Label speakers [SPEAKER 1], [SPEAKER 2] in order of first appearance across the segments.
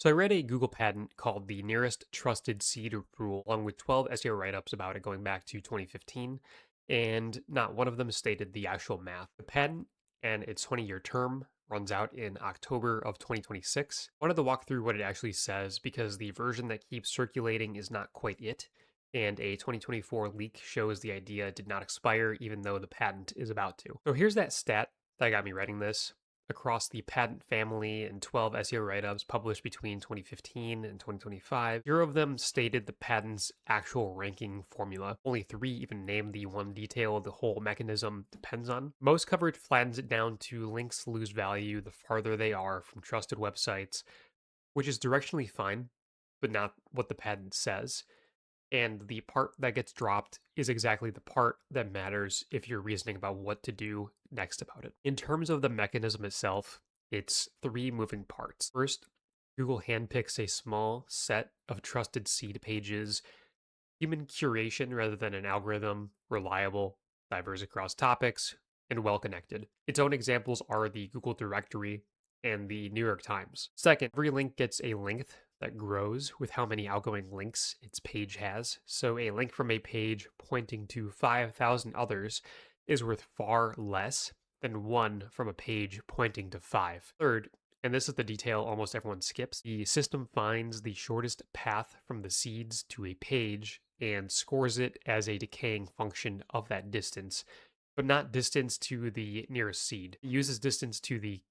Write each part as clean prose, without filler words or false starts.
[SPEAKER 1] So I read a Google patent called the nearest trusted seed rule, along with 12 SEO write-ups about it going back to 2015, and not one of them stated the actual math. The patent and its 20-year term runs out in October of 2026. I wanted to walk through what it actually says because the version that keeps circulating is not quite it, and a 2024 leak shows the idea did not expire even though the patent is about to. So here's that stat that got me writing this. Across the patent family and 12 SEO write-ups published between 2015 and 2025, 0 of them stated the patent's actual ranking formula. Only 3 even named the one detail the whole mechanism depends on. Most coverage flattens it down to links lose value the farther they are from trusted websites, which is directionally fine, but not what the patent says. And the part that gets dropped is exactly the part that matters if you're reasoning about what to do next about it. In terms of the mechanism itself, it's 3 moving parts. First, Google handpicks a small set of trusted seed pages, human curation rather than an algorithm, reliable, diverse across topics, and well connected. Its own examples are the Google directory and the New York Times. Second, every link gets a length that grows with how many outgoing links its page has. So a link from a page pointing to 5,000 others is worth far less than one from a page pointing to 5. Third, and this is the detail almost everyone skips, the system finds the shortest path from the seeds to a page and scores it as a decaying function of that distance, but not distance to the nearest seed. It uses distance to the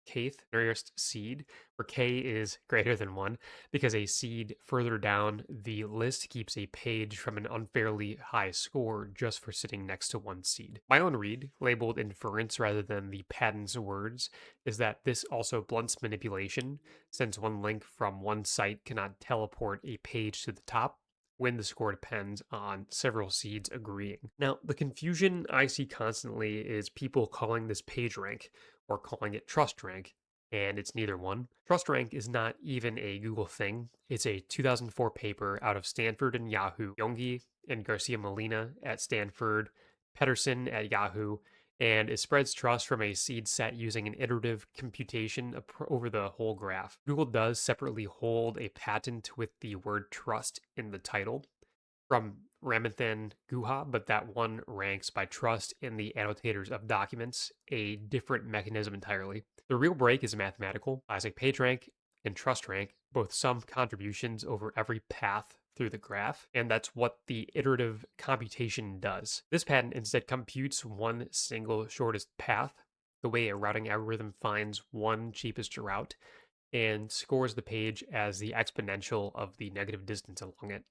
[SPEAKER 1] kth nearest seed, where k is greater than 1, because a seed further down the list keeps a page from an unfairly high score just for sitting next to one seed. My own read, labeled inference rather than the patent's words, is that this also blunts manipulation, since one link from one site cannot teleport a page to the top when the score depends on several seeds agreeing. Now, the confusion I see constantly is people calling this PageRank or calling it TrustRank, and it's neither one. TrustRank is not even a Google thing. It's a 2004 paper out of Stanford and Yahoo. Yongi and Garcia Molina at Stanford, Pedersen at Yahoo, and it spreads trust from a seed set using an iterative computation over the whole graph. Google does separately hold a patent with the word trust in the title from Ramanathan Guha, but that one ranks by trust in the annotators of documents, a different mechanism entirely. The real break is mathematical. Classic PageRank and TrustRank both sum contributions over every path through the graph, and that's what the iterative computation does. This patent instead computes one single shortest path, the way a routing algorithm finds one cheapest route, and scores the page as the exponential of the negative distance along it.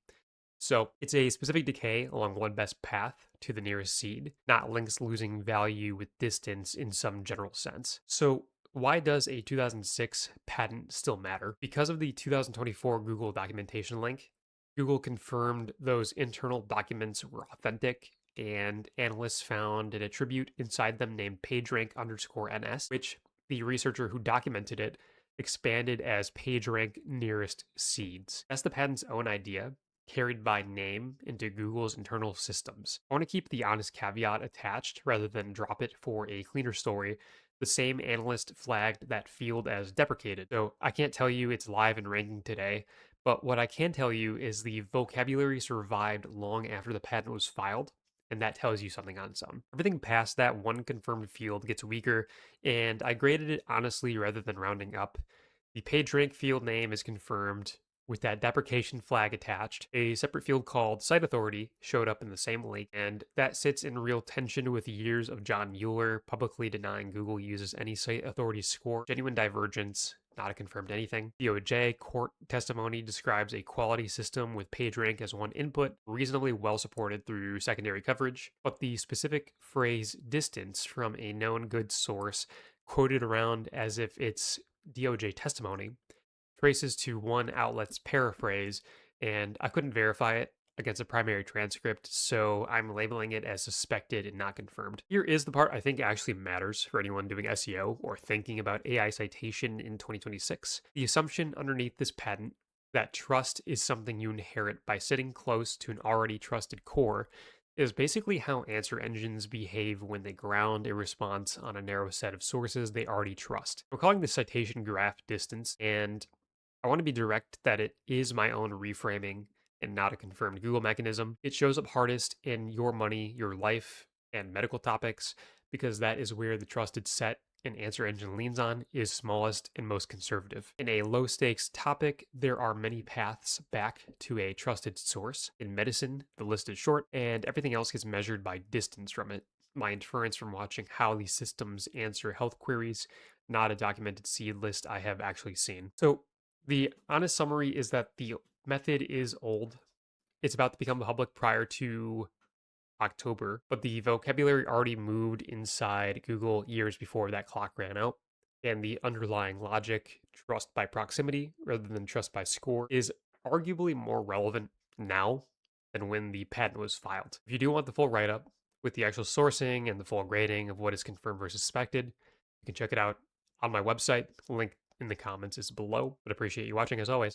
[SPEAKER 1] So it's a specific decay along one best path to the nearest seed, not links losing value with distance in some general sense. So why does a 2006 patent still matter? Because of the 2024 Google documentation link, Google confirmed those internal documents were authentic, and analysts found an attribute inside them named PageRank_NS, which the researcher who documented it expanded as PageRank-NearestSeeds. That's the patent's own idea, carried by name into Google's internal systems. I want to keep the honest caveat attached rather than drop it for a cleaner story. The same analyst flagged that field as deprecated, so I can't tell you it's live and ranking today, but what I can tell you is the vocabulary survived long after the patent was filed, and that tells you something on its own. Everything past that one confirmed field gets weaker, and I graded it honestly rather than rounding up. The PageRank field name is confirmed with that deprecation flag attached. A separate field called Site Authority showed up in the same link, and that sits in real tension with years of John Mueller publicly denying Google uses any site authority score. Genuine divergence, not a confirmed anything. DOJ court testimony describes a quality system with PageRank as one input, reasonably well supported through secondary coverage, but the specific phrase distance from a known good source quoted around as if it's DOJ testimony traces to one outlet's paraphrase, and I couldn't verify it against a primary transcript, so I'm labeling it as suspected and not confirmed. Here is the part I think actually matters for anyone doing SEO or thinking about AI citation in 2026. The assumption underneath this patent that trust is something you inherit by sitting close to an already trusted core is basically how answer engines behave when they ground a response on a narrow set of sources they already trust. We're calling this citation graph distance, and I want to be direct that it is my own reframing and not a confirmed Google mechanism. It shows up hardest in your money, your life, and medical topics because that is where the trusted set and answer engine leans on is smallest and most conservative. In a low stakes topic, there are many paths back to a trusted source. In medicine, the list is short and everything else gets measured by distance from it. My inference from watching how these systems answer health queries, not a documented seed list I have actually seen. So, the honest summary is that the method is old. It's about to become public prior to October, but the vocabulary already moved inside Google years before that clock ran out. And the underlying logic, trust by proximity rather than trust by score, is arguably more relevant now than when the patent was filed. If you do want the full write up with the actual sourcing and the full grading of what is confirmed versus suspected, you can check it out on my website. Link in the comments is below. But appreciate you watching as always.